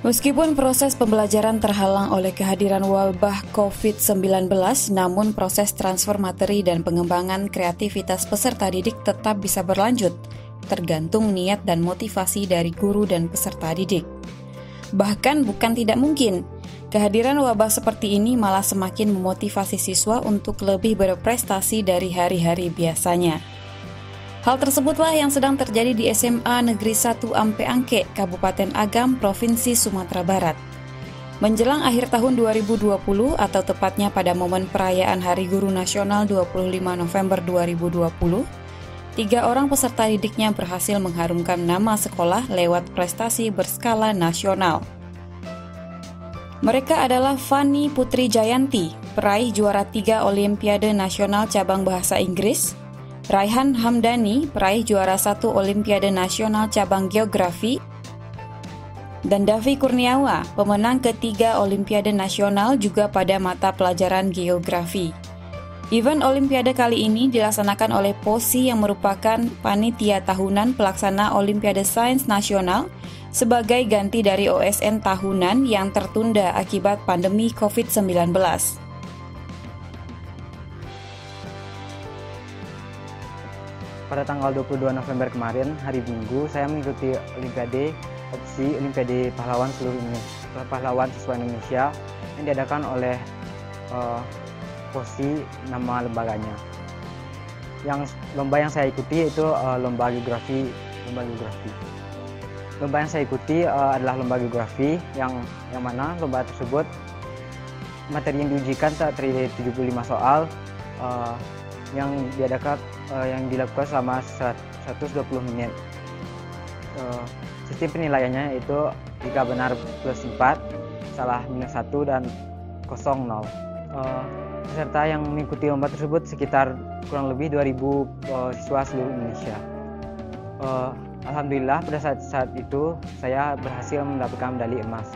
Meskipun proses pembelajaran terhalang oleh kehadiran wabah COVID-19, namun proses transfer materi dan pengembangan kreativitas peserta didik tetap bisa berlanjut, tergantung niat dan motivasi dari guru dan peserta didik. Bahkan bukan tidak mungkin, kehadiran wabah seperti ini malah semakin memotivasi siswa untuk lebih berprestasi dari hari-hari biasanya. Hal tersebutlah yang sedang terjadi di SMA Negeri 1 Ampe Angke, Kabupaten Agam, Provinsi Sumatera Barat. Menjelang akhir tahun 2020 atau tepatnya pada momen perayaan Hari Guru Nasional 25 November 2020, 3 orang peserta didiknya berhasil mengharumkan nama sekolah lewat prestasi berskala nasional. Mereka adalah Fani Putri Jayanti, peraih juara 3 Olimpiade Nasional Cabang Bahasa Inggris, Raihan Hamdani, peraih juara 1 Olimpiade Nasional Cabang Geografi, dan Davi Kurniawa, pemenang ketiga Olimpiade Nasional juga pada mata pelajaran Geografi. Event Olimpiade kali ini dilaksanakan oleh POSI yang merupakan panitia tahunan pelaksana Olimpiade Sains Nasional sebagai ganti dari OSN tahunan yang tertunda akibat pandemi COVID-19. Pada tanggal 22 November kemarin, hari Minggu, saya mengikuti Olimpiade opsi Olimpiade Pahlawan Pahlawan Siswa Indonesia yang diadakan oleh POSI, nama lembaganya. Yang lomba yang saya ikuti itu lomba geografi. Lomba yang saya ikuti adalah lomba geografi yang mana lomba tersebut materi yang diujikan terdiri dari 75 soal yang dilakukan selama 120 menit. Sistem penilaiannya itu jika benar plus 4, salah minus 1, dan kosong 0. Peserta yang mengikuti lomba tersebut sekitar kurang lebih 2.000 siswa seluruh Indonesia. Alhamdulillah pada saat itu saya berhasil mendapatkan medali emas.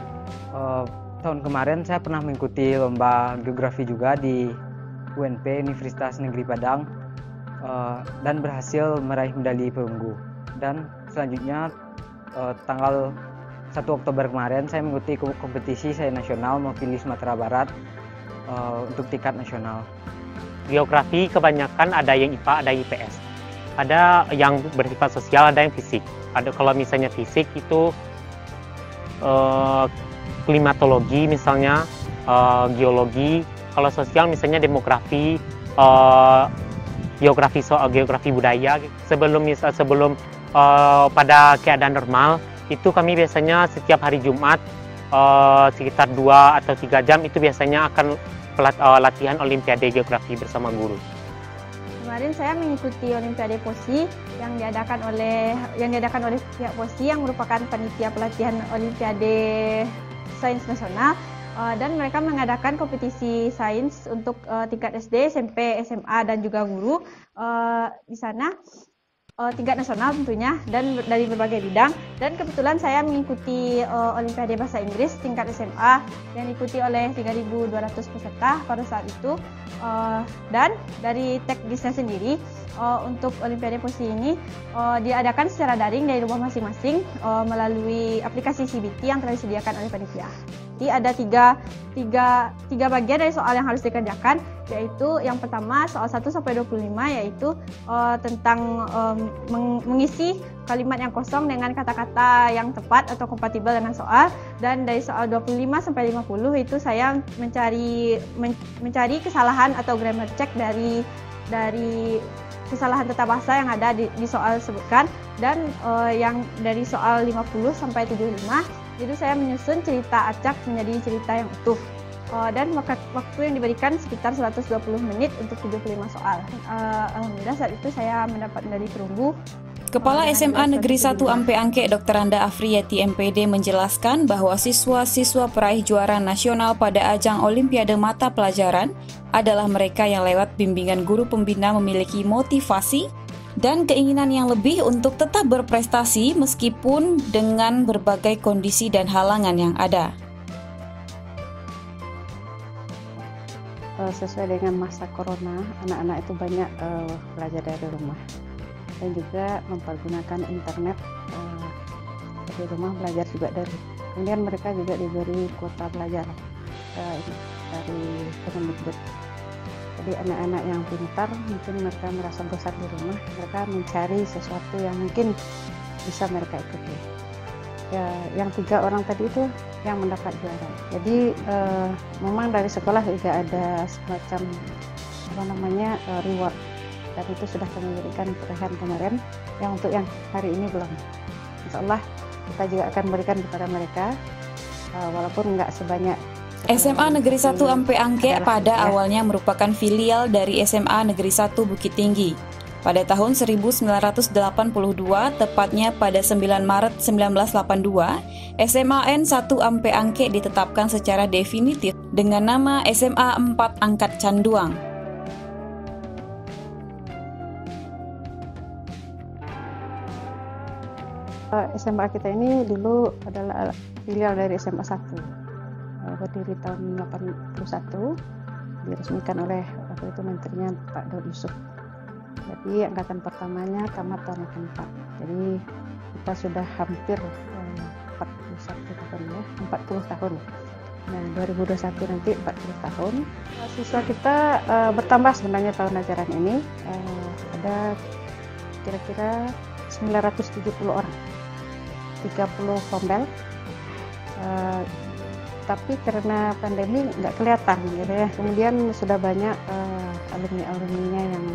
Tahun kemarin saya pernah mengikuti lomba geografi juga di UNP Universitas Negeri Padang dan berhasil meraih medali perunggu. Dan selanjutnya tanggal 1 Oktober kemarin saya mengikuti kompetisi saya nasional mewakili Sumatera Barat untuk tingkat nasional. Geografi kebanyakan ada yang IPA, ada IPS. Ada yang bersifat sosial, ada yang fisik. Kalau misalnya fisik itu klimatologi misalnya, geologi. Kalau sosial misalnya demografi, geografi budaya. Sebelum pada keadaan normal itu kami biasanya setiap hari Jumat sekitar 2 atau 3 jam itu biasanya akan latihan Olimpiade Geografi bersama guru. Kemarin saya mengikuti Olimpiade POSI yang diadakan oleh pihak POSI yang merupakan panitia pelatihan Olimpiade Sains Nasional. Dan mereka mengadakan kompetisi sains untuk tingkat SD, SMP, SMA, dan juga guru di sana, tingkat nasional tentunya, dan dari berbagai bidang. Dan kebetulan saya mengikuti Olimpiade Bahasa Inggris tingkat SMA yang diikuti oleh 3.200 peserta pada saat itu. Dan dari teknisnya sendiri, untuk Olimpiade POSI ini diadakan secara daring dari rumah masing-masing melalui aplikasi CBT yang telah disediakan oleh panitia. Jadi ada tiga bagian dari soal yang harus dikerjakan, yaitu yang pertama soal 1-25 yaitu tentang mengisi kalimat yang kosong dengan kata-kata yang tepat atau kompatibel dengan soal. Dan dari soal 25-50 itu saya mencari kesalahan atau grammar check dari kesalahan tata bahasa yang ada di soal sebutkan. Dan yang dari soal 50-75 itu saya menyusun cerita acak menjadi cerita yang utuh. Dan waktu yang diberikan sekitar 120 menit untuk 75 soal. Alhamdulillah saat itu saya mendapat medali perunggu. Kepala SMA Negeri 1 Ampe Angke Dr. Anda Afriyati MPD menjelaskan bahwa siswa-siswa peraih juara nasional pada ajang Olimpiade mata pelajaran adalah mereka yang lewat bimbingan guru pembina memiliki motivasi dan keinginan yang lebih untuk tetap berprestasi meskipun dengan berbagai kondisi dan halangan yang ada. Sesuai dengan masa corona, anak-anak itu banyak belajar dari rumah dan juga mempergunakan internet di rumah, belajar juga dari Kemudian mereka juga diberi kuota belajar dari Kemendikbud. Jadi anak-anak yang pintar, mungkin mereka merasa bosan di rumah, mereka mencari sesuatu yang mungkin bisa mereka ikuti. Ya, yang 3 orang tadi itu yang mendapat juara. Jadi memang dari sekolah juga ada semacam reward, dan itu sudah kami berikan perayaan kemarin. Yang untuk yang hari ini belum. Insya Allah kita juga akan berikan kepada mereka, walaupun nggak sebanyak. SMA Negeri 1 Ampe Angke pada awalnya merupakan filial dari SMA Negeri 1 Bukit Tinggi. Pada tahun 1982, tepatnya pada 9 Maret 1982, SMAN 1 Ampe Angke ditetapkan secara definitif dengan nama SMA 4 Angkat Canduang. SMA kita ini dulu adalah filial dari SMA 1. Berdiri tahun 81, diresmikan oleh waktu itu menterinya Pak Daud Yusuf. Jadi angkatan pertamanya tamat tahun 84. Jadi kita sudah hampir 40 tahun. Nah, 2021 nanti 40 tahun. Siswa kita bertambah sebenarnya tahun ajaran ini. Ada kira-kira 970 orang. 30 fombel. Tapi karena pandemi nggak kelihatan gitu ya. Kemudian sudah banyak alumni-alumninya yang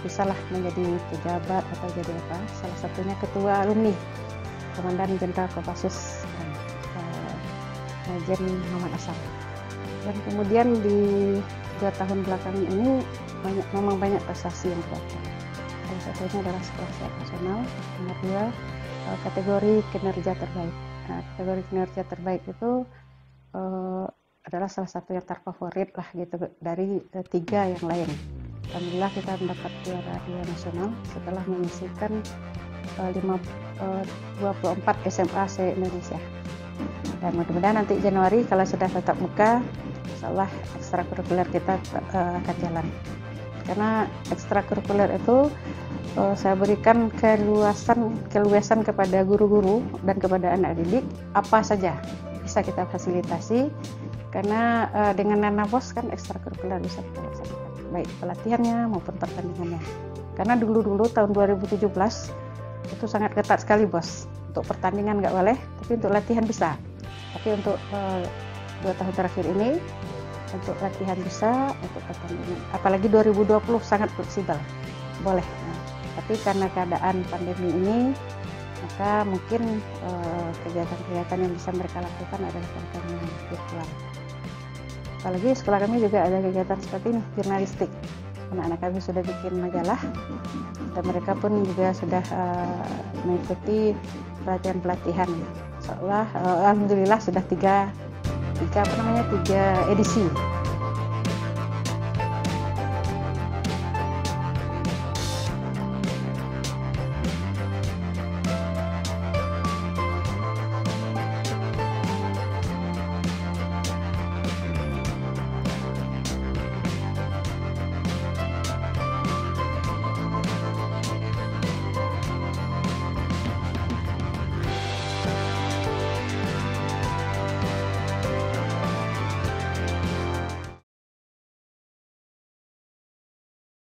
bisalah menjadi pejabat atau jadi apa. Salah satunya ketua alumni, Komandan Jenderal Kopassus Majen Muhammad Asam. Dan kemudian di 2 tahun belakangan ini memang banyak prestasi yang dilakukan. Salah satunya adalah sekolah sehat nasional, nomor 2 kategori kinerja terbaik. Nah, kategori kinerja terbaik itu adalah salah satu yang terfavorit lah gitu dari 3 yang lain. Alhamdulillah kita mendapat juara 2 nasional setelah menyisihkan 24 SMA se-Indonesia. Dan mudah-mudahan nanti Januari kalau sudah tatap muka, insyaallah ekstrakurikuler kita akan jalan. Karena ekstrakurikuler itu saya berikan keluasan kepada guru-guru dan kepada anak didik, apa saja bisa kita fasilitasi, karena dengan Nana Bos kan ekstrakurikuler bisa kita laksanakan, baik pelatihannya maupun pertandingannya. Karena dulu tahun 2017 itu sangat ketat sekali Bos, untuk pertandingan nggak boleh, tapi untuk latihan bisa. Tapi untuk 2 tahun terakhir ini, untuk latihan bisa, untuk pertandingan, apalagi 2020 sangat fleksibel, boleh. Nah, tapi karena keadaan pandemi ini, maka mungkin kegiatan-kegiatan yang bisa mereka lakukan adalah kegiatan virtual. Apalagi sekolah kami juga ada kegiatan seperti ini, jurnalistik. Anak-anak kami sudah bikin majalah, dan mereka pun juga sudah mengikuti pelatihan-pelatihan. Alhamdulillah sudah 3 edisi.